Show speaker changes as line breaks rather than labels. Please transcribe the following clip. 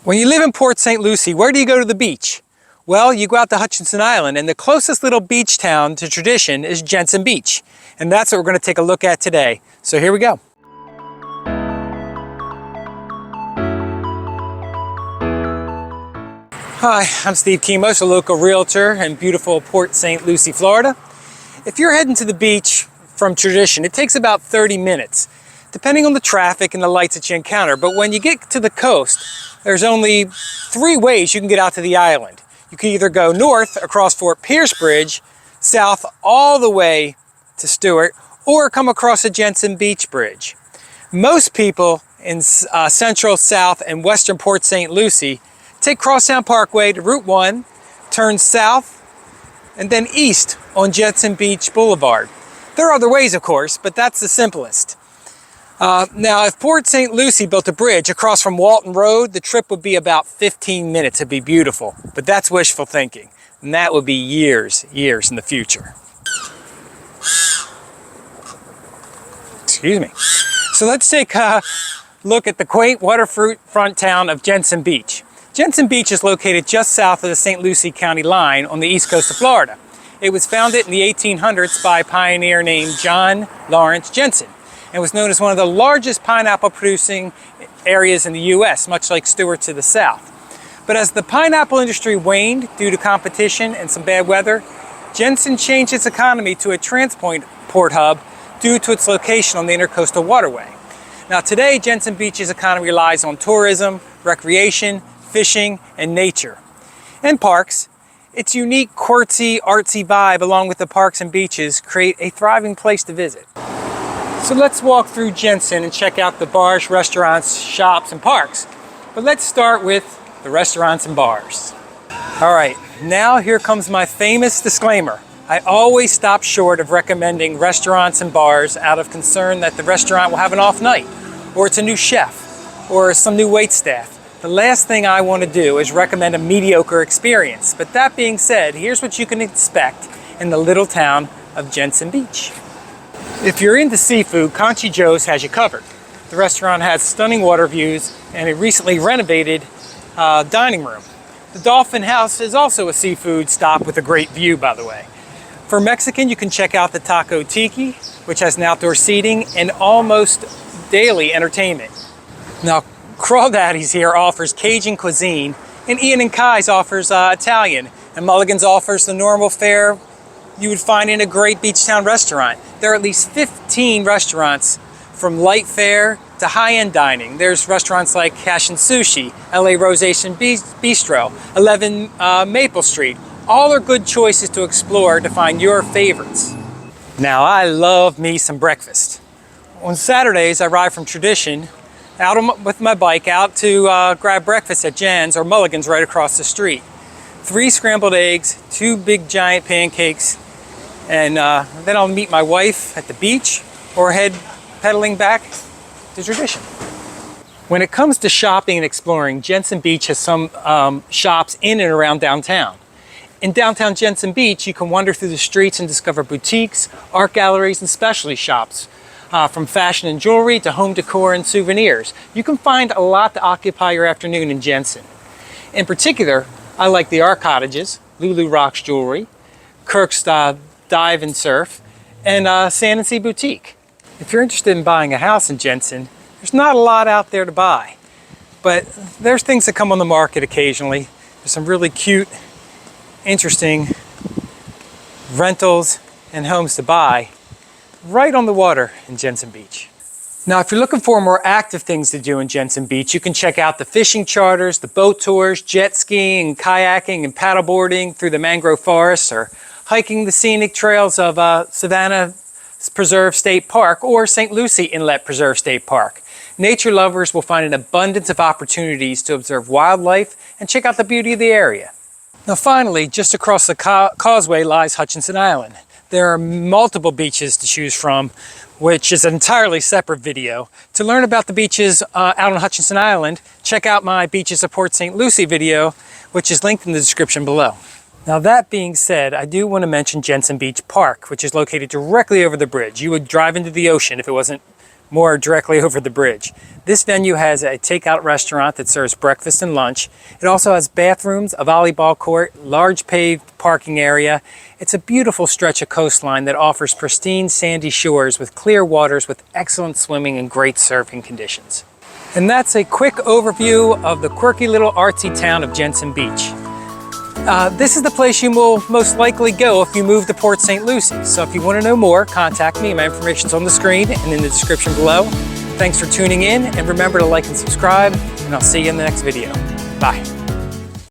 When you live in Port St Lucie, where do you go to the beach? Well, you go out to Hutchinson Island, and the closest little beach town to tradition is Jensen Beach. And that's what we're going to take a look at today. So here we go. Hi, I'm Steve Kimos, a local realtor in beautiful Port St Lucie, Florida. If you're heading to the beach from tradition, it takes about 30 minutes, depending on the traffic and the lights that you encounter. But when you get to the coast, there's only 3 ways you can get out to the island. You can either go north across Fort Pierce Bridge, south all the way to Stewart, or come across the Jensen Beach Bridge. Most people in central, south, and western Port St Lucie take Crosstown Parkway to Route 1, turn south, and then east on Jensen Beach Boulevard. There are other ways, of course, but that's the simplest. Now, if Port St Lucie built a bridge across from Walton Road, the trip would be about 15 minutes. It'd be beautiful, but that's wishful thinking, and that would be years in the future. Excuse me. So let's take a look at the quaint waterfront town of Jensen Beach. Jensen Beach is located just south of the St. Lucie County line on the east coast of Florida. It was founded in the 1800s by a pioneer named John Lawrence Jensen, and was known as one of the largest pineapple producing areas in the U.S., much like Stewart to the south. But as the pineapple industry waned due to competition and some bad weather, Jensen changed its economy to a transport hub due to its location on the Intercoastal Waterway. Now today, Jensen Beach's economy relies on tourism, recreation, fishing, and nature. And parks. Its unique, quirky, artsy vibe, along with the parks and beaches, create a thriving place to visit. So let's walk through Jensen and check out the bars, restaurants, shops, and parks. But let's start with the restaurants and bars. All right, now here comes my famous disclaimer. I always stop short of recommending restaurants and bars out of concern that the restaurant will have an off night, or it's a new chef, or some new waitstaff. The last thing I want to do is recommend a mediocre experience. But that being said, here's what you can expect in the little town of Jensen Beach. If you're into seafood, Conchi Joe's has you covered. The restaurant has stunning water views and a recently renovated dining room. The Dolphin House is also a seafood stop with a great view, by the way. For Mexican, you can check out the Taco Tiki, which has an outdoor seating and almost daily entertainment. Now, Crawdaddy's here offers Cajun cuisine, and Ian and Kai's offers Italian, and Mulligan's offers the normal fare you would find in a great beach town restaurant. There are at least 15 restaurants, from light fare to high-end dining. There's restaurants like Cash and Sushi, LA Rosation Bistro, 11 Maple Street. All are good choices to explore to find your favorites. Now, I love me some breakfast. On Saturdays, I ride from Tradition with my bike out to grab breakfast at Jen's or Mulligan's right across the street. 3 scrambled eggs, 2 big giant pancakes, and then I'll meet my wife at the beach or head pedaling back to Tradition. When it comes to shopping and exploring, Jensen Beach has some shops in and around downtown. In downtown Jensen Beach, you can wander through the streets and discover boutiques, art galleries, and specialty shops. From fashion and jewelry to home decor and souvenirs. You can find a lot to occupy your afternoon in Jensen. In particular, I like the art cottages, Lulu Rocks Jewelry, Kirk's Dive and Surf, and Sand and Sea Boutique. If you're interested in buying a house in Jensen, there's not a lot out there to buy, but there's things that come on the market occasionally. There's some really cute, interesting rentals and homes to buy right on the water in Jensen Beach. Now, if you're looking for more active things to do in Jensen Beach, you can check out the fishing charters, the boat tours, jet skiing, kayaking, and paddleboarding through the mangrove forests, or hiking the scenic trails of Savannah Preserve State Park or St. Lucie Inlet Preserve State Park. Nature lovers will find an abundance of opportunities to observe wildlife and check out the beauty of the area. Now finally, just across the causeway lies Hutchinson Island. There are multiple beaches to choose from, which is an entirely separate video. To learn about the beaches out on Hutchinson Island, check out my Beaches of Port St Lucie video, which is linked in the description below. Now that being said, I do want to mention Jensen Beach Park, which is located directly over the bridge. You would drive into the ocean if it wasn't more directly over the bridge. This venue has a takeout restaurant that serves breakfast and lunch. It also has bathrooms, a volleyball court, large paved parking area. It's a beautiful stretch of coastline that offers pristine sandy shores with clear waters with excellent swimming and great surfing conditions. And that's a quick overview of the quirky little artsy town of Jensen Beach. This is the place you will most likely go if you move to Port St Lucie. So if you want to know more, contact me. My information's on the screen and in the description below. Thanks for tuning in, and remember to like and subscribe, and I'll see you in the next video. Bye.